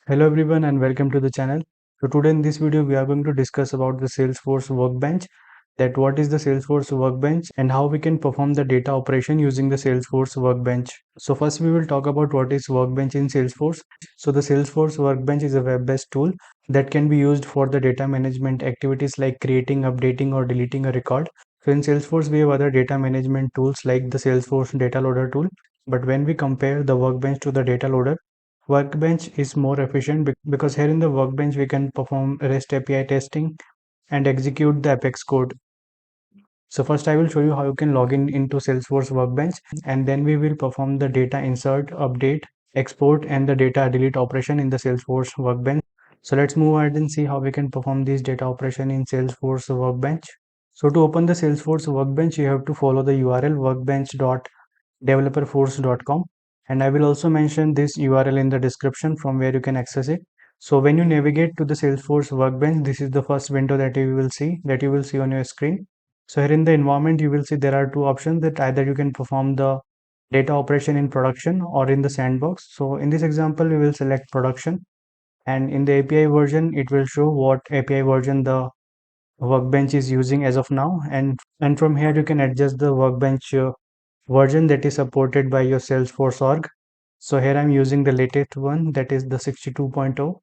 Hello everyone and welcome to the channel. So today in this video we are going to discuss about the Salesforce Workbench, that what is the Salesforce Workbench and how we can perform the data operation using the Salesforce Workbench. So first we will talk about what is Workbench in Salesforce. So the Salesforce Workbench is a web-based tool that can be used for the data management activities like creating, updating or deleting a record. So in Salesforce we have other data management tools like the Salesforce Data Loader tool, but when we compare the Workbench to the data loader, Workbench is more efficient because here in the Workbench we can perform REST API testing and execute the Apex code. So first I will show you how you can log in into Salesforce Workbench, and then we will perform the data insert, update, export and the data delete operation in the Salesforce Workbench. So let's move ahead and see how we can perform this data operation in Salesforce Workbench. So to open the Salesforce Workbench, you have to follow the URL workbench.developerforce.com, and I will also mention this URL in the description from where you can access it. So when you navigate to the Salesforce Workbench, this is the first window that you will see on your screen. So here in the environment, you will see there are two options that either you can perform the data operation in production or in the sandbox. So in this example, we will select production, and in the API version, it will show what API version the Workbench is using as of now, and from here you can adjust the Workbench version that is supported by your Salesforce org. So here I'm using the latest one, that is the 62.0.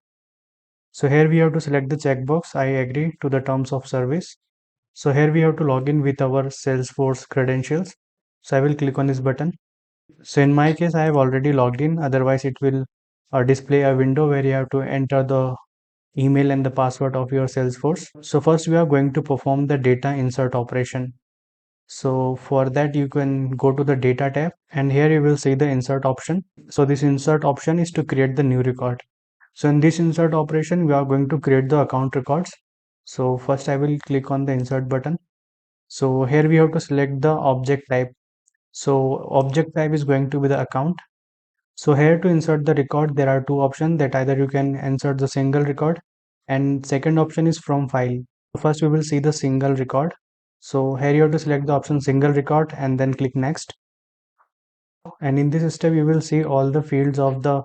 So here we have to select the checkbox I agree to the terms of service. So here we have to log in with our Salesforce credentials. So I will click on this button. So in my case I have already logged in, otherwise it will display a window where you have to enter the email and the password of your Salesforce. So first we are going to perform the data insert operation. So for that you can go to the data tab, and here you will see the insert option. So this insert option is to create the new record. So in this insert operation we are going to create the account records. So first I will click on the insert button. So here we have to select the object type. So object type is going to be the account. So here to insert the record there are two options, that either you can insert the single record, and second option is from file. First we will see the single record. So here you have to select the option single record and then click next. And in this step you will see all the fields of the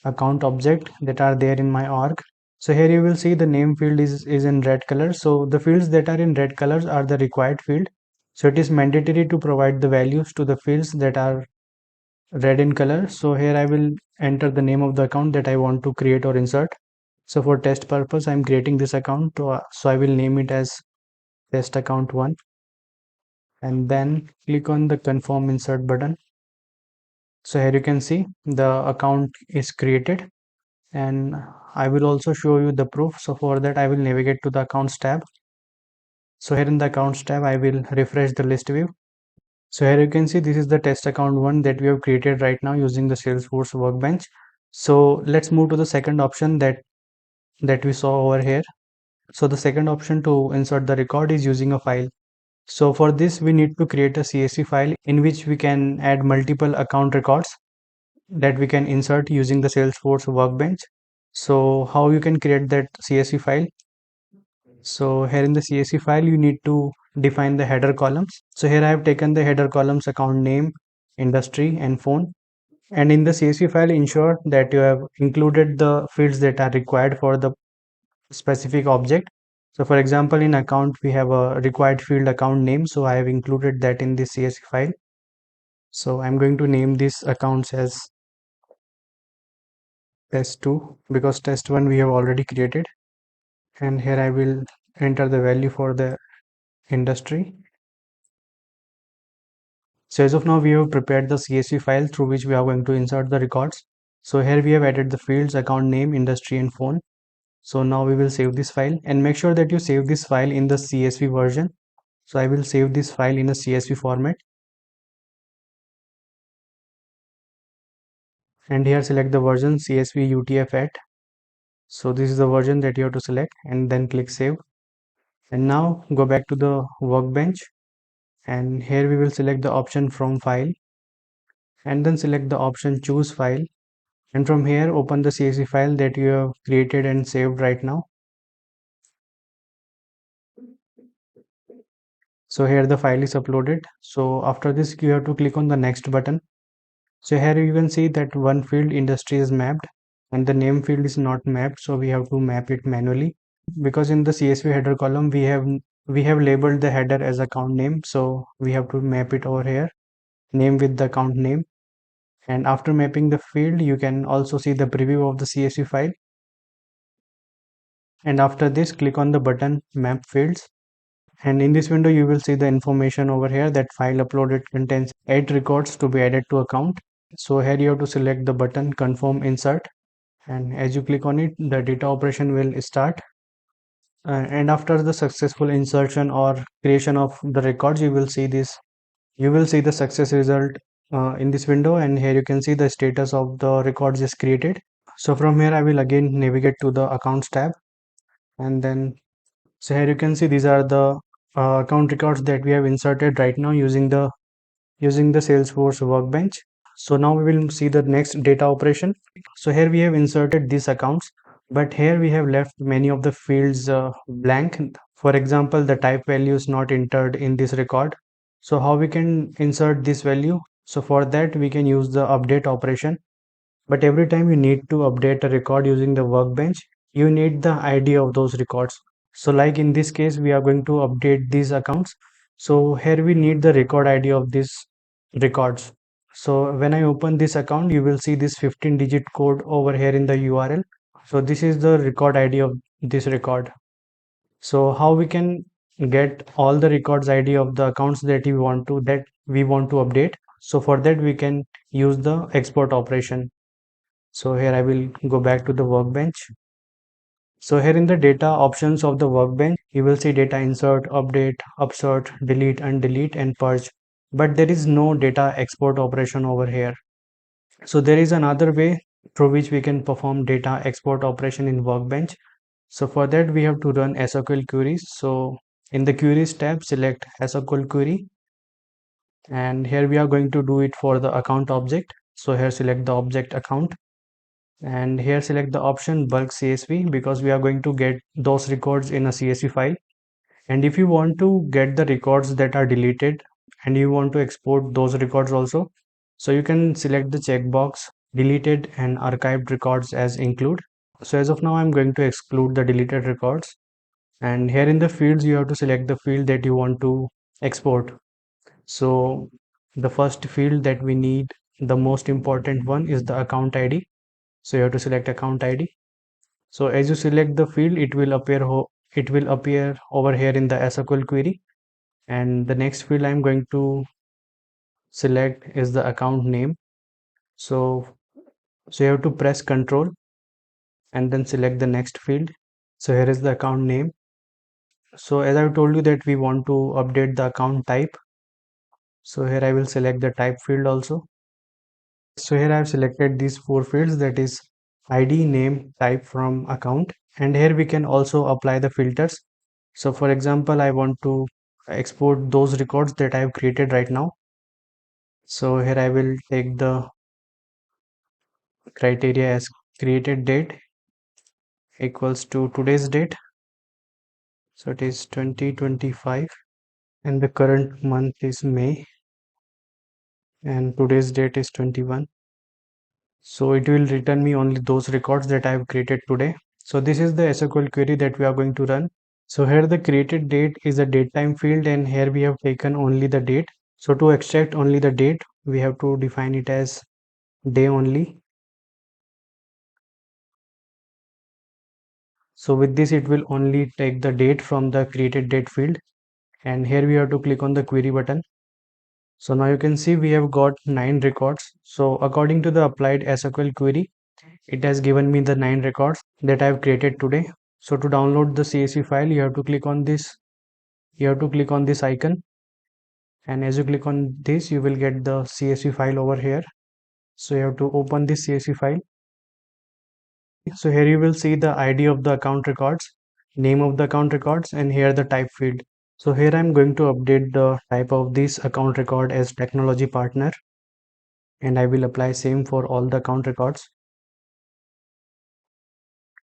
account object that are there in my org. So here you will see the name field is in red color. So the fields that are in red colors are the required field. So it is mandatory to provide the values to the fields that are red in color. So here I will enter the name of the account that I want to create or insert. So for test purpose I'm creating this account, so I will name it as test account 1, and then click on the confirm insert button. So here you can see the account is created, and I will also show you the proof. So for that I will navigate to the accounts tab. So here in the accounts tab I will refresh the list view. So here you can see this is the test account 1 that we have created right now using the Salesforce Workbench. So let's move to the second option that we saw over here. So the second option to insert the record is using a file. So for this we need to create a CSV file in which we can add multiple account records that we can insert using the Salesforce Workbench. So how you can create that CSV file? So here in the CSV file you need to define the header columns. So here I have taken the header columns account name, industry and phone. And in the CSV file ensure that you have included the fields that are required for the specific object. So for example in account we have a required field account name, so I have included that in this CSV file. So I'm going to name this accounts as test2 because test1 we have already created, and here I will enter the value for the industry. So as of now we have prepared the CSV file through which we are going to insert the records. So here we have added the fields account name, industry and phone. So now we will save this file, and make sure that you save this file in the CSV version. So I will save this file in a CSV format, and here select the version CSV UTF-8. So this is the version that you have to select and then click save. And now go back to the workbench, and here we will select the option from file and then select the option choose file, and from here open the CSV file that you have created and saved right now. So here the file is uploaded. So after this you have to click on the next button. So here you can see that one field industry is mapped. and the name field is not mapped, so we have to map it manually. Because in the CSV header column we have labeled the header as account name, so we have to map it over here, name with the account name. And after mapping the field, you can also see the preview of the CSV file. And after this, click on the button map fields. And in this window, you will see the information over here that file uploaded contains 8 records to be added to account. So here you have to select the button confirm insert. And as you click on it, the data operation will start. And after the successful insertion or creation of the records, you will see the success result in this window, and here you can see the status of the records is created. So from here I will again navigate to the accounts tab, and then so here you can see these are the account records that we have inserted right now using the Salesforce Workbench. So now we will see the next data operation. So here we have inserted these accounts, but here we have left many of the fields blank. For example, the type value is not entered in this record. So how we can insert this value? So for that we can use the update operation. But every time you need to update a record using the workbench, you need the ID of those records. So like in this case, we are going to update these accounts. So here we need the record ID of these records. So when I open this account, you will see this 15-digit code over here in the URL. So this is the record ID of this record. So how we can get all the records ID of the accounts that we want to update? So for that we can use the export operation. So here I will go back to the workbench. So here in the data options of the workbench, you will see data insert, update, upsert, delete, undelete, and purge. But there is no data export operation over here. So there is another way through which we can perform data export operation in workbench. So for that we have to run SQL queries. So in the queries tab, select SQL query, and here we are going to do it for the account object. So here select the object account, and here select the option bulk CSV, because we are going to get those records in a CSV file. And if you want to get the records that are deleted and you want to export those records also, so you can select the checkbox deleted and archived records as include. So as of now I'm going to exclude the deleted records, and here in the fields you have to select the field that you want to export. So the first field that we need, the most important one, is the account ID. So you have to select account ID. So as you select the field, it will appear over here in the SQL query. And the next field I'm going to select is the account name. So you have to press Control and then select the next field. So here is the account name. So as I've told you that we want to update the account type. So here I will select the type field also. So here I have selected these four fields, that is ID, name, type from account, and here we can also apply the filters. So for example, I want to export those records that I have created right now. So here I will take the criteria as created date equals to today's date. So it is 2025 and the current month is May and today's date is 21. So it will return me only those records that I have created today. So this is the SQL query that we are going to run. So here the created date is a date time field, and here we have taken only the date. So to extract only the date, we have to define it as day only. So with this, it will only take the date from the created date field. And here we have to click on the query button. So now you can see we have got 9 records. So according to the applied SQL query, it has given me the 9 records that I have created today. So to download the CSV file, you have to click on this. You have to click on this icon, and as you click on this, you will get the CSV file over here. So you have to open this CSV file. So here you will see the ID of the account records, name of the account records, and here the type field. So here I'm going to update the type of this account record as technology partner, and I will apply same for all the account records.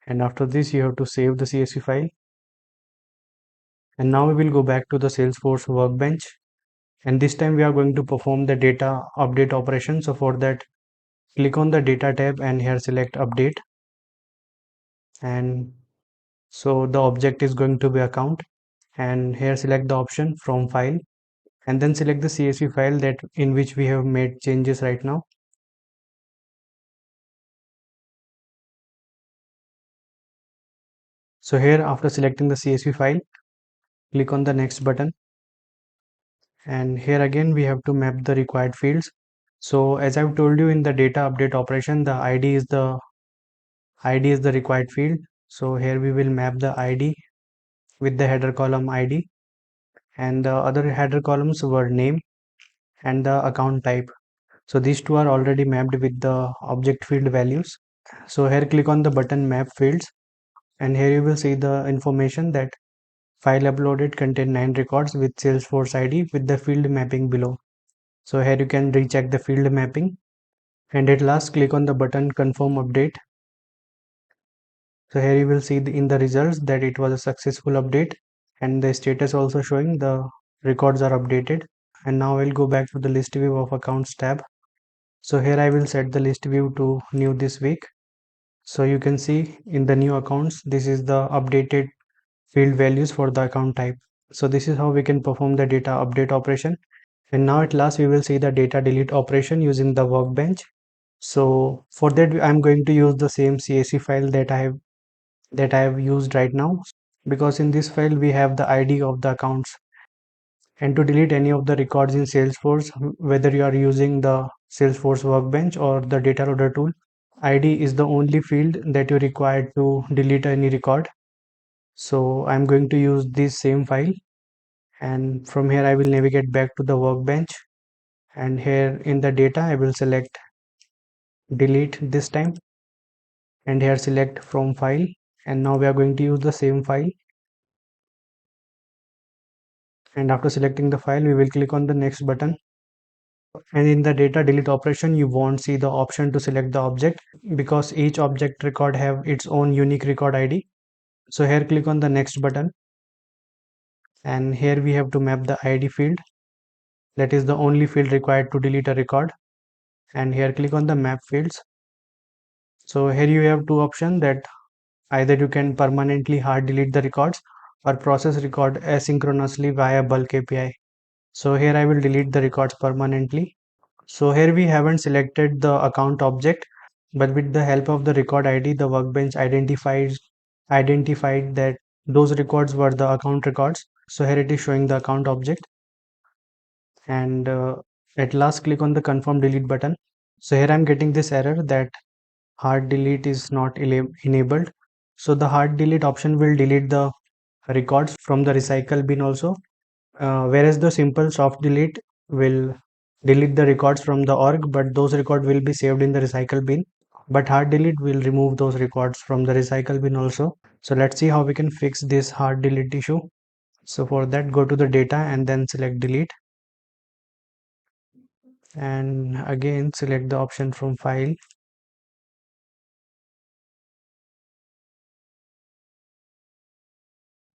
And after this, you have to save the CSV file. And now we will go back to the Salesforce Workbench, and this time we are going to perform the data update operation. So for that, click on the data tab and here select update. and so the object is going to be account, and here select the option from file, and then select the CSV file that in which we have made changes right now. So here, after selecting the CSV file, click on the next button, and here again we have to map the required fields. So as I've told you, in the data update operation, the ID is the required field. So here we will map the ID with the header column ID, and the other header columns were name and the account type. So these two are already mapped with the object field values. So here click on the button map fields, and here you will see the information that file uploaded contain 9 records with Salesforce ID with the field mapping below. So here you can recheck the field mapping, and at last click on the button confirm update. So here you will see in the results that it was a successful update, and the status also showing the records are updated. And now I'll go back to the list view of accounts tab. So here I will set the list view to new this week. So you can see in the new accounts, this is the updated field values for the account type. So this is how we can perform the data update operation. And now at last we will see the data delete operation using the workbench. So for that I'm going to use the same CSV file that I have used right now, because in this file we have the ID of the accounts. And to delete any of the records in Salesforce, whether you are using the Salesforce Workbench or the data loader tool, ID is the only field that you require to delete any record. So I'm going to use this same file, and from here I will navigate back to the workbench, and here in the data I will select delete this time, and here select from file, and now we are going to use the same file. And after selecting the file, we will click on the next button, and in the data delete operation you won't see the option to select the object, because each object record have its own unique record ID. So here click on the next button, and here we have to map the ID field, that is the only field required to delete a record. And here click on the map fields. So here you have two options, that either you can permanently hard delete the records or process record asynchronously via bulk API. So here I will delete the records permanently. So here we haven't selected the account object, but with the help of the record ID, the workbench identified that those records were the account records. So here it is showing the account object, and at last click on the confirm delete button. So here I'm getting this error that hard delete is not enabled. So the hard delete option will delete the records from the recycle bin also, whereas the simple soft delete will delete the records from the org, but those records will be saved in the recycle bin. But hard delete will remove those records from the recycle bin also. So let's see how we can fix this hard delete issue. So for that, go to the data and then select delete, and again select the option from file.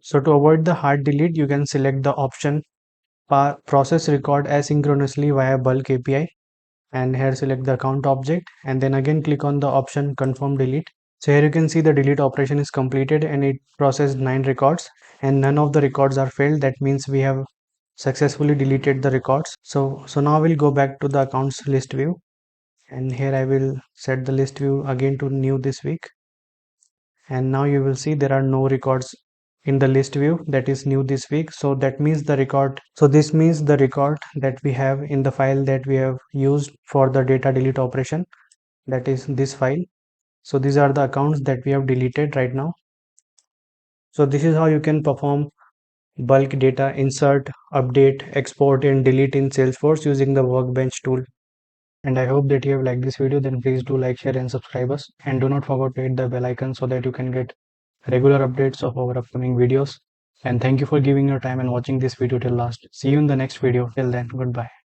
So to avoid the hard delete, you can select the option process record asynchronously via bulk API, and here select the account object, and then again click on the option confirm delete. So here you can see the delete operation is completed, and it processed 9 records, and none of the records are failed. That means we have successfully deleted the records. So now we'll go back to the accounts list view, and here I will set the list view again to new this week, and now you will see there are no records in the list view, that is new this week. So that means the record, so this means the record that we have in the file that we have used for the data delete operation, that is this file. So these are the accounts that we have deleted right now. So this is how you can perform bulk data insert, update, export and delete in Salesforce using the Workbench tool. And I hope that you have liked this video. Then please do like, share and subscribe us, and do not forget to hit the bell icon so that you can get regular updates of our upcoming videos. And thank you for giving your time and watching this video till last. See you in the next video. Till then, goodbye.